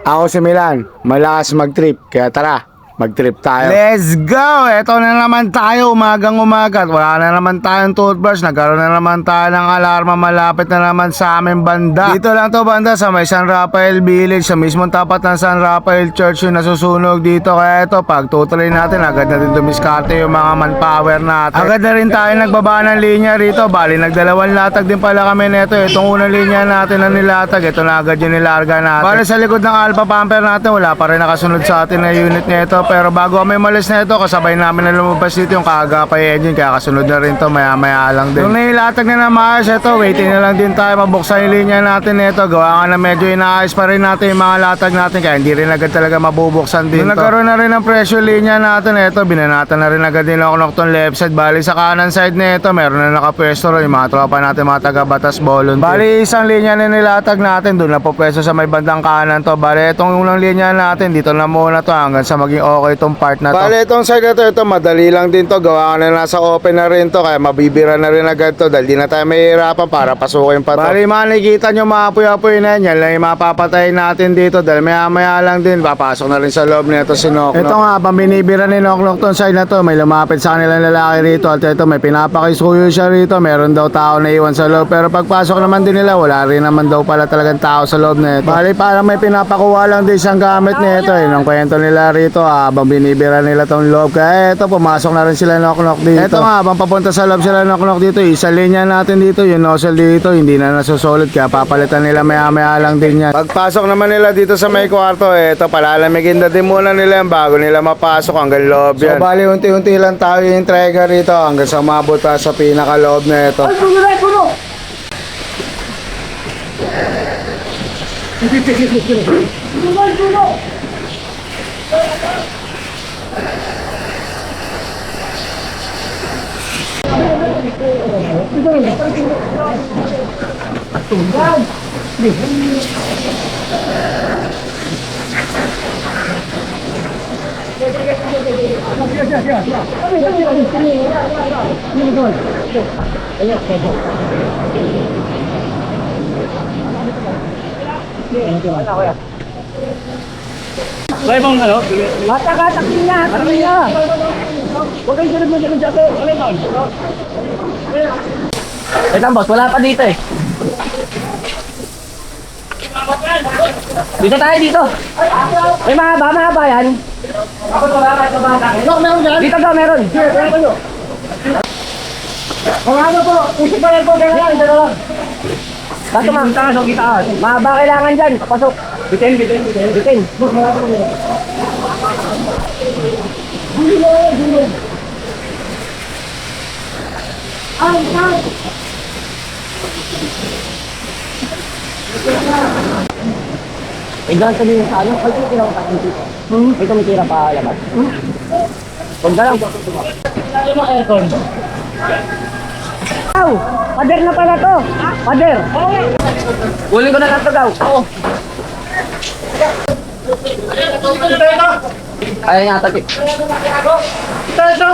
Ako si Milan, malakas mag-trip, kaya tara, mag-trip tayo. Let's go! Eto na naman tayo, umagang umaga. Wala na naman tayong toothbrush, nagkaroon na naman tayo ng alarma, malapit na naman sa aming banda. Dito lang to banda sa may San Rafael Village, sa mismong tapat ng San Rafael Church yung nasusunog dito. Kaya ito, pag tutuloy natin, agad natin dumiskarte yung mga manpower natin. Agad na rin tayo nagbaba ng linya rito, bali nagdalawang latag din pala kami neto. Itong unang linya natin na nilatag, ito na agad yung nilarga natin. Bali sa likod ng alpha pumper natin, wala pa rin nakasunod sa atin na unit nito. Pero bago kami malis na ito, kasabay namin na lumabas dito yung kaagapay engine, kaya kasunod na rin to, maya maya lang din. Yung nailatag na maayos ito, waiting na lang din tayo mabuksan yung linya natin nito. Gawa nga na medyo inaayos pa rin natin yung mga latag natin, kaya hindi rin agad talaga mabubuksan din to. Nagkaroon na rin ng pressure linya natin ito, binanatan na rin agad din ako tong left side. Bali sa kanan side nito, meron na nakapwesto rin yung mga tropa natin, mga taga Batas Bolon. Bali isang linya na nilatag natin, doon na po pwesto sa may bandang kanan to. Bali itong unang linya natin, dito na muna to hanggang sa maging okay itong part na to. Bale, itong side na to, ito madali lang din to. Gawa ka na nasa open na rin to, kaya mabibira na rin agad to dahil di na tayo mahihirapan para pasukin pa to. Bale, makikita nyo mga apoy-apoy na yan lang yung mapapatay natin dito dahil maya maya lang din papasok na rin sa loob nito si Noknok. Ito nga, pang binibira ni Noknok tong side na to, may lumapit sa kanilang lalaki rito at ito may pinapakisuyo siya rito, meron daw tao na iwan sa loob, pero pagpasok naman din nila wala rin naman daw pala talagang tao sa loob nito. Bale, parang may pinapakuha lang din siyang gamit nito yung kwento nila rito habang binibira nila tong loob. Kaya eto, pumasok na rin sila Noknok dito. Eto nga, habang papunta sa loob sila Noknok dito, isa linya natin dito, yung nozzle dito hindi na nasusolid, kaya papalitan nila maya maya lang din yan. Pagpasok naman nila dito sa may kwarto, eto, palalamigin na din muna nila yan bago nila mapasok hanggang loob yan. So bali unti-unti lang tayo yung trigger rito hanggang sa umabot pa sa pinakaloob na ito. Ay, puno! Kaya bang ano? Hatak-hatak niya, hatak niya. Huwag kang sunod mo dyan sa akin. Ano yun? Eh, boss, wala pa dito eh. Dito tayo, dito. May mahaba yan. Ako wala ka sa bata. Meron dyan? Dito daw, meron. Mga ano po, usip pa yan po. Kailangan, dyan lang. Bato ma. Taas o kitaas. Mahaba kailangan dyan. Papasok. Bitin. Bitin. Igan sabi niya sa ano, ay ito tinawag tayo dito. May tumitira pa labas. Huwag na lang. Ano mo aircon? Gaw! Pader na pala to! Pader! Kunin ko na lang to, Gaw. Oo. Ito. Ayaw niya ata, Tip. Ito.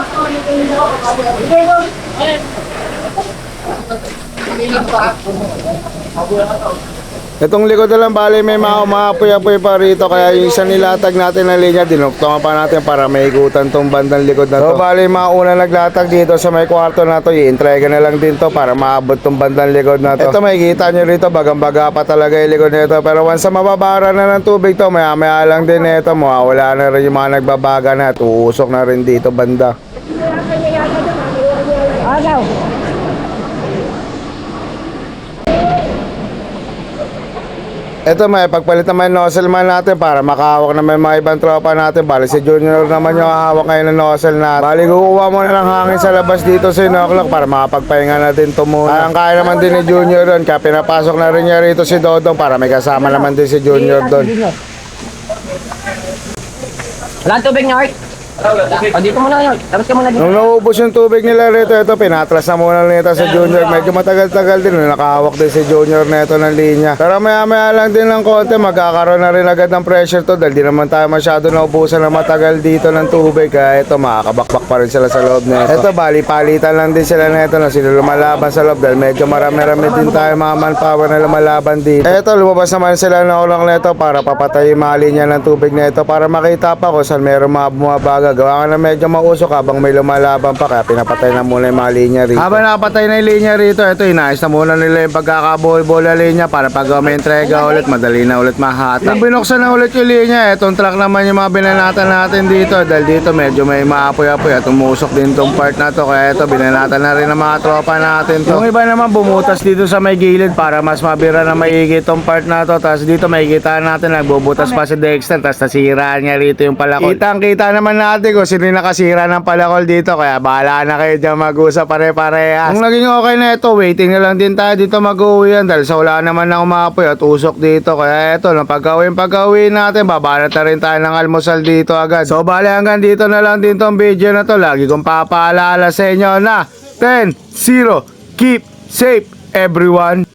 Itong likod na lang, bali may mga umapoy-apoy pa rito, kaya yung isa nilatag natin na linya, dinuktongan pa natin para maikutan tong bandang likod na to. So bali mga una naglatag dito sa may kwarto na to, i-entrega na lang din to para maabot tong bandang likod na to. Ito makikita nyo rito, bagang-baga pa talaga yung likod nito, pero once mababara na ng tubig to, maya-maya lang din ito, mawawala na rin yung mga nagbabaga na at uusok na rin dito banda. Gaw! Ito may pagpalit naman yung nozzle man natin para makahawak naman mga ibang tropa natin. Bali si Junior naman yung hawak ngayon ng nozzle natin. Bali kukuha muna ng hangin sa labas dito sa Noknok para makapagpahinga natin ito muna. Kaya naman din ni Junior doon, kaya pinapasok na rin niya rito si Dodong para may kasama naman din si Junior doon. Wala tubig niya, Art. Dito muna yun. Tapos ka muna dito. Nung naubos yung tubig nila rito, ito, pinatras na muna nito sa Junior. Medyo matagal-tagal din, nakahawak din si Junior nito ng linya. Pero maya-maya lang din ng konti, magkakaroon na rin agad ng pressure to dahil di naman tayo masyado naubusan na matagal dito ng tubig. Kaya ito, makakabakbak pa rin sila sa loob nito. Ito, bali-palitan lang din sila nito na sila lumalaban sa loob dahil medyo marami-rami din tayo mga manpower na lumalaban dito. Ito, lumabas naman sila na ulang nito para papatay yung mga linya ng tubig nito para makita pa kung saan meron mga bumabaga. Gawa ka na medyo mausok habang may lumalaban pa kaya pinapatay na muna yung mga linya rito. Habang napatay na yung linya rito, ito inayos na muna nila yung pagkakaboy-bola linya para pag may entrega ulit, madali na ulit mahatak. Nung binuksan na ulit yung linya, itong truck naman yung mga binanatan natin dito dahil dito medyo may maapoy-apoy at umusok din tong part na to kaya ito binanatan na rin ng mga tropa natin to. Yung iba naman bumutas dito sa may gilid para mas mabira na maigi itong part na to. Tapos dito makikita natin nagbubutas pa si Dexter tapos nasiraan niya rito yung palakol. Kitang-kita naman natin kung sino yung nakasira ng palakol dito kaya bahala na kayo dyan mag-usap pare-parehas. Kung naging okay na ito, waiting na lang din tayo dito mag-uwi yan dahil sa wala naman na umapoy at usok dito kaya ito, nung pag-uwi natin, babalat na rin tayo ng almusal dito agad. So bali hanggang dito na lang din tong video na to. Lagi kong papaalala sa inyo na 10-0, keep safe everyone.